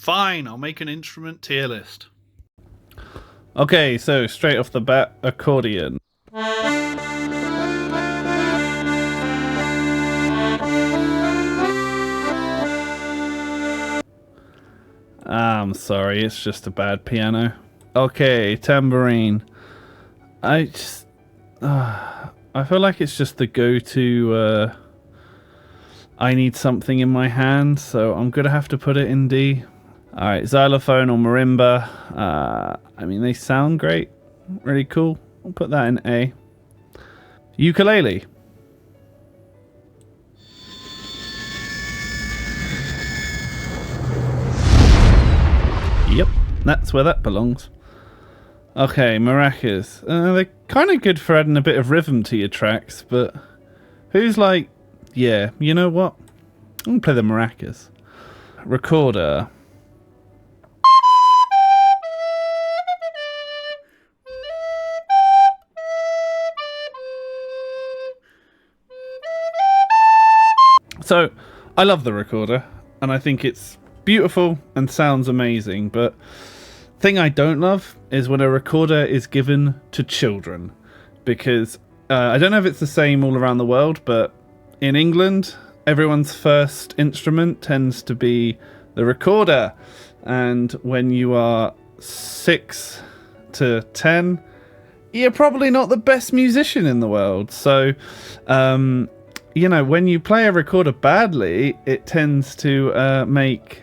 Fine, I'll make an instrument tier list. Okay, so straight off the bat, accordion. I'm sorry, it's just a bad piano. Okay, tambourine. I feel like it's just the go-to. I need something in my hand, so I'm gonna have to put it in D. Alright, xylophone or marimba. I mean, they sound great. Really cool. I'll put that in A. Ukulele. Yep, that's where that belongs. Okay, maracas. They're kind of good for adding a bit of rhythm to your tracks, but who's like, yeah, you know what? I'm gonna play the maracas. Recorder. So, I love the recorder, and I think it's beautiful and sounds amazing, but thing I don't love is when a recorder is given to children, because I don't know if it's the same all around the world, but in England, everyone's first instrument tends to be the recorder, and when you are 6 to 10, you're probably not the best musician in the world. So you know, when you play a recorder badly, it tends to make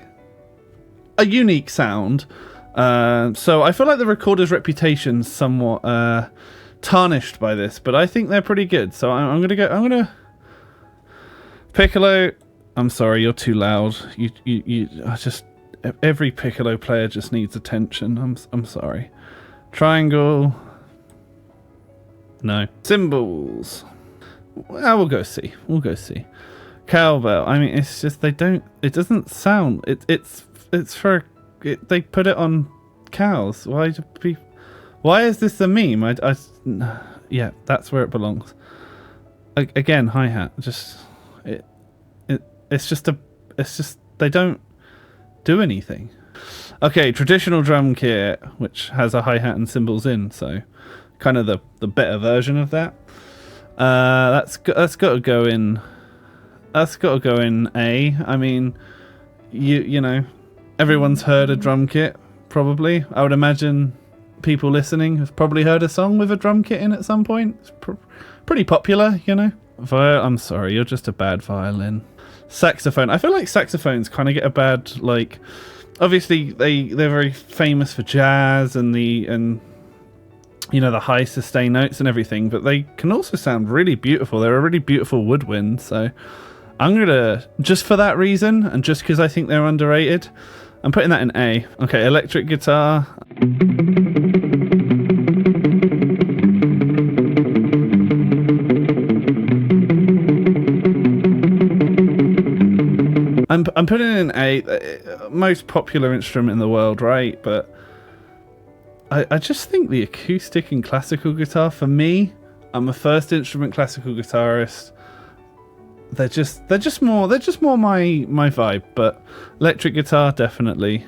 a unique sound. So I feel like the recorder's reputation's somewhat tarnished by this, but I think they're pretty good. So I'm gonna piccolo. I'm sorry, you're too loud. Every piccolo player just needs attention. I'm sorry. Triangle. No. Cymbals. Well, we'll go C. Cowbell. I mean, it's just it doesn't sound. It's for. They put it on cows. Why is this a meme? Yeah, that's where it belongs. Again, hi-hat. It's just they don't do anything. Okay, traditional drum kit, which has a hi-hat and cymbals in, so kind of the better version of that. That's got to go in. That's got to go in A. I mean, you know, everyone's heard a drum kit, probably. I would imagine people listening have probably heard a song with a drum kit in at some point. It's pretty popular, you know. I'm sorry, you're just a bad violin. Saxophone. I feel like saxophones kind of get a bad, like, obviously they're very famous for jazz and you know, the high sustain notes and everything, but they can also sound really beautiful. They're a really beautiful woodwind, so I'm gonna, just for that reason, and just because I think they're underrated, I'm putting that in A. Okay, electric guitar. I'm putting it in A. Most popular instrument in the world, right? But I just think the acoustic and classical guitar, for me, I'm a first instrument classical guitarist. They're just more my vibe, but electric guitar definitely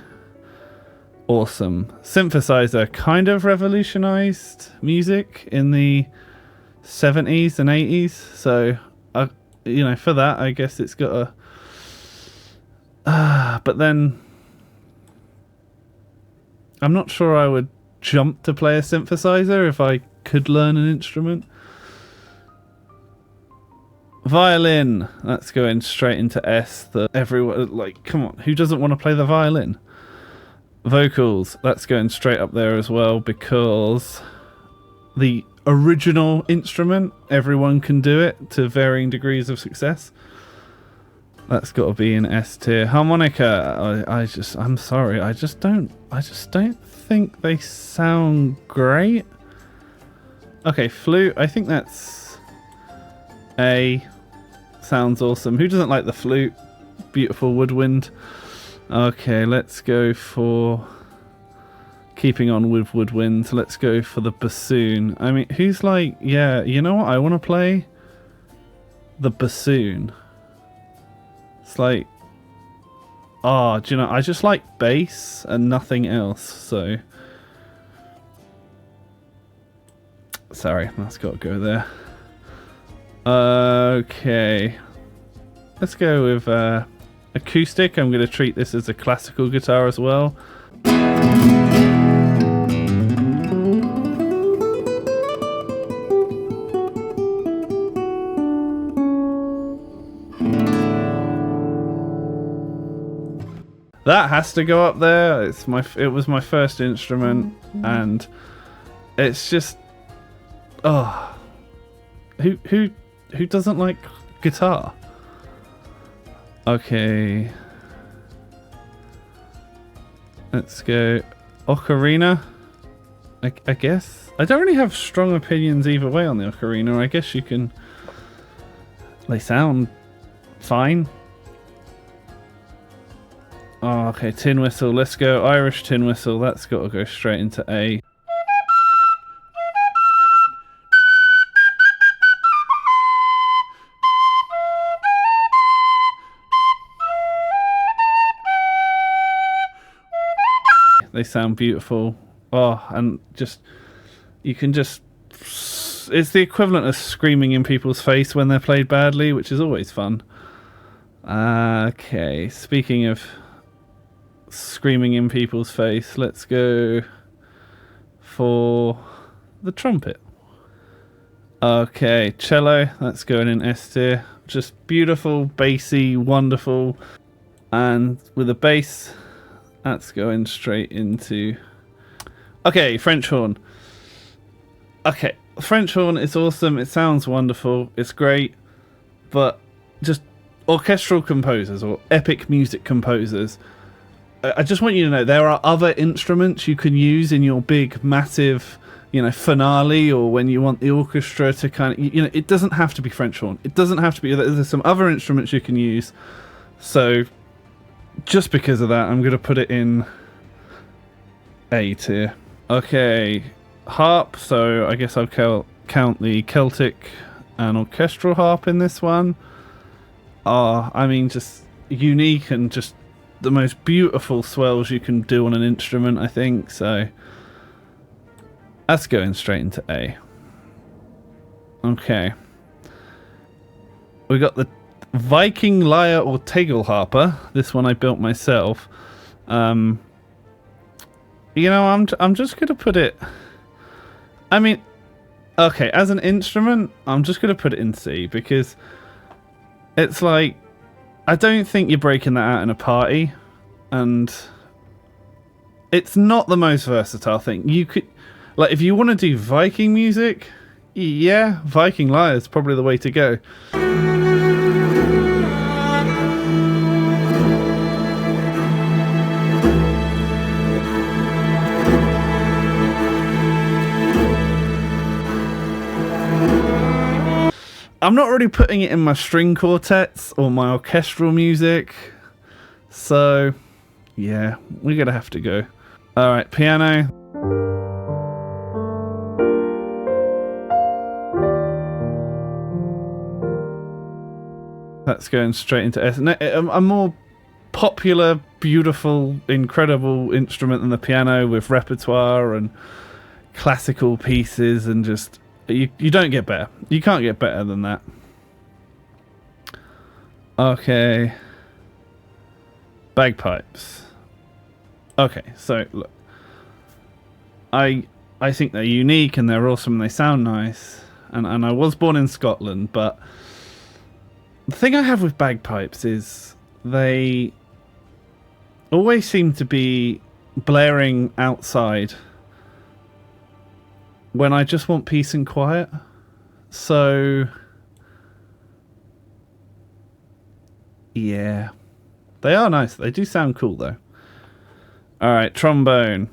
awesome. Synthesizer kind of revolutionized music in the 70s and 80s, so you know, for that I guess it's got a but then I'm not sure I would jump to play a synthesizer if I could learn an instrument. Violin, that's going straight into S. Everyone, like, come on, who doesn't want to play the violin? Vocals, that's going straight up there as well, because the original instrument, everyone can do it to varying degrees of success. That's got to be in S tier. Harmonica, I'm sorry, I just don't think they sound great. Okay, flute, I think that's A. Sounds awesome. Who doesn't like the flute? Beautiful woodwind. Okay, let's go for, keeping on with woodwinds, let's go for the bassoon. I mean, who's like, yeah, you know what, I want to play the bassoon. It's like, Oh, do you know, I just like bass and nothing else, so... Sorry, that's got to go there. Okay. Let's go with acoustic. I'm going to treat this as a classical guitar as well. That has to go up there. It was my first instrument, and it's just, oh, who doesn't like guitar? Okay, let's go ocarina. I guess I don't really have strong opinions either way on the ocarina. I guess you can. They sound fine. Oh, okay, tin whistle. Let's go Irish tin whistle. That's got to go straight into A. They sound beautiful. Oh, and just you can just. It's the equivalent of screaming in people's face when they're played badly, which is always fun. Okay, speaking of screaming in people's face, let's go for the trumpet. Okay, cello, that's going in S tier. Just beautiful, bassy, wonderful. And with the bass, that's going straight into... Okay, French horn. Okay, French horn is awesome, it sounds wonderful, it's great, but just orchestral composers or epic music composers, I just want you to know there are other instruments you can use in your big, massive, finale, or when you want the orchestra to kind of, it doesn't have to be French horn. It doesn't have to be. There's some other instruments you can use. So, just because of that, I'm going to put it in A tier. Okay, harp. So I guess I'll count the Celtic and orchestral harp in this one. I mean, just unique and just the most beautiful swells you can do on an instrument, I think. So that's going straight into A. Okay, we got the Viking lyre or tegelharpa. This one I built myself. I'm just gonna put it, I mean, okay, as an instrument I'm just gonna put it in C, because it's like, I don't think you're breaking that out in a party, and it's not the most versatile thing. You could, like, if you want to do Viking music, yeah, Viking lyre is probably the way to go. I'm not really putting it in my string quartets or my orchestral music, so yeah, we're gonna have to go. Alright, piano. That's going straight into S. A more popular, beautiful, incredible instrument than the piano, with repertoire and classical pieces, and just... You don't get better. You can't get better than that. Okay. Bagpipes. Okay, so look. I think they're unique and they're awesome and they sound nice. And I was born in Scotland, but the thing I have with bagpipes is they always seem to be blaring outside when I just want peace and quiet. So yeah, they are nice. They do sound cool though. All right, trombone.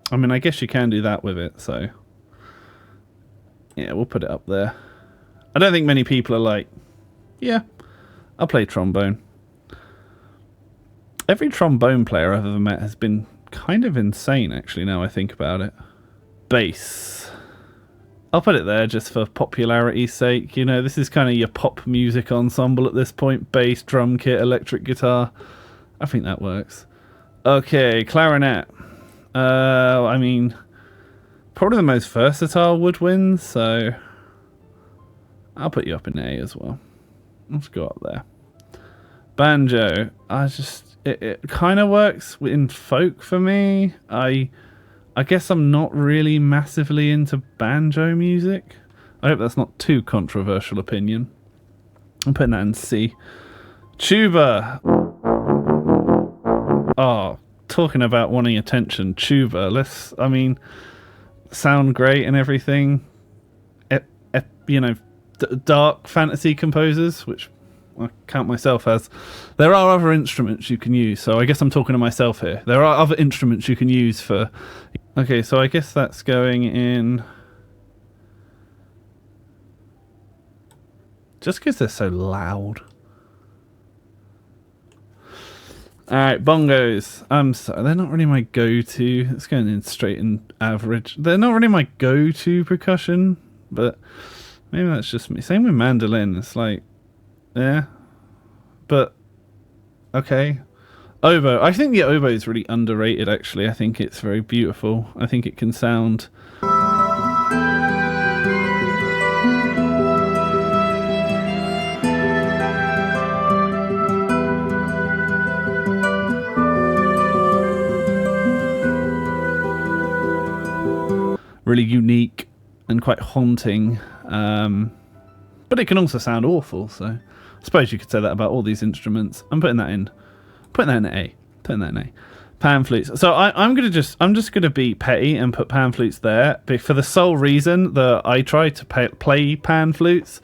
I mean, I guess you can do that with it, so yeah, we'll put it up there. I don't think many people are like, yeah, I'll play trombone. Every trombone player I've ever met has been kind of insane, actually, now I think about it. Bass. I'll put it there just for popularity's sake. You know, this is kind of your pop music ensemble at this point. Bass, drum kit, electric guitar. I think that works. Okay, clarinet. I mean, probably the most versatile woodwinds, so I'll put you up in A as well. Let's go up there. Banjo. It kind of works in folk for me. I guess I'm not really massively into banjo music. I hope that's not too controversial opinion. I'm putting that in C. Tuba. Oh, talking about wanting attention. Tuba. Sound great and everything. Dark fantasy composers, which I count myself as. There are other instruments you can use, so I guess I'm talking to myself here. There are other instruments you can use for... Okay, so I guess that's going in... Just because they're so loud. Alright, bongos. I'm sorry, they're not really my go-to. It's going in straight in average. They're not really my go-to percussion, but maybe that's just me. Same with mandolin. It's like, yeah, but okay. Oboe. I think the oboe is really underrated, actually. I think it's very beautiful. I think it can sound... really unique and quite haunting. But it can also sound awful, so I suppose you could say that about all these instruments. I'm putting that in. Putting that in A. Putting that in A. Pan flutes. So I'm just gonna be petty and put pan flutes there, but for the sole reason that I tried to play pan flutes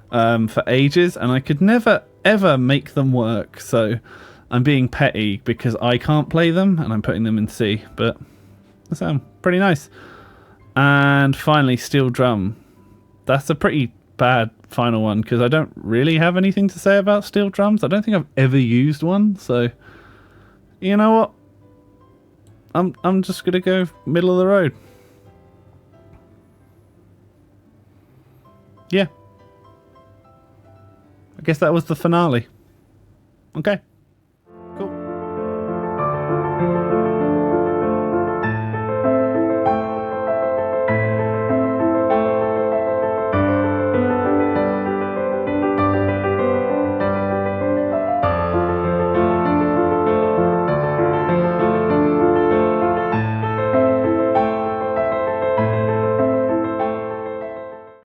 for ages, and I could never ever make them work. So I'm being petty because I can't play them, and I'm putting them in C. But they sound pretty nice. And finally, steel drum. That's a pretty bad final one because I don't really have anything to say about steel drums. I don't think I've ever used one, so you know what? I'm just gonna go middle of the road. Yeah. I guess that was the finale. Okay.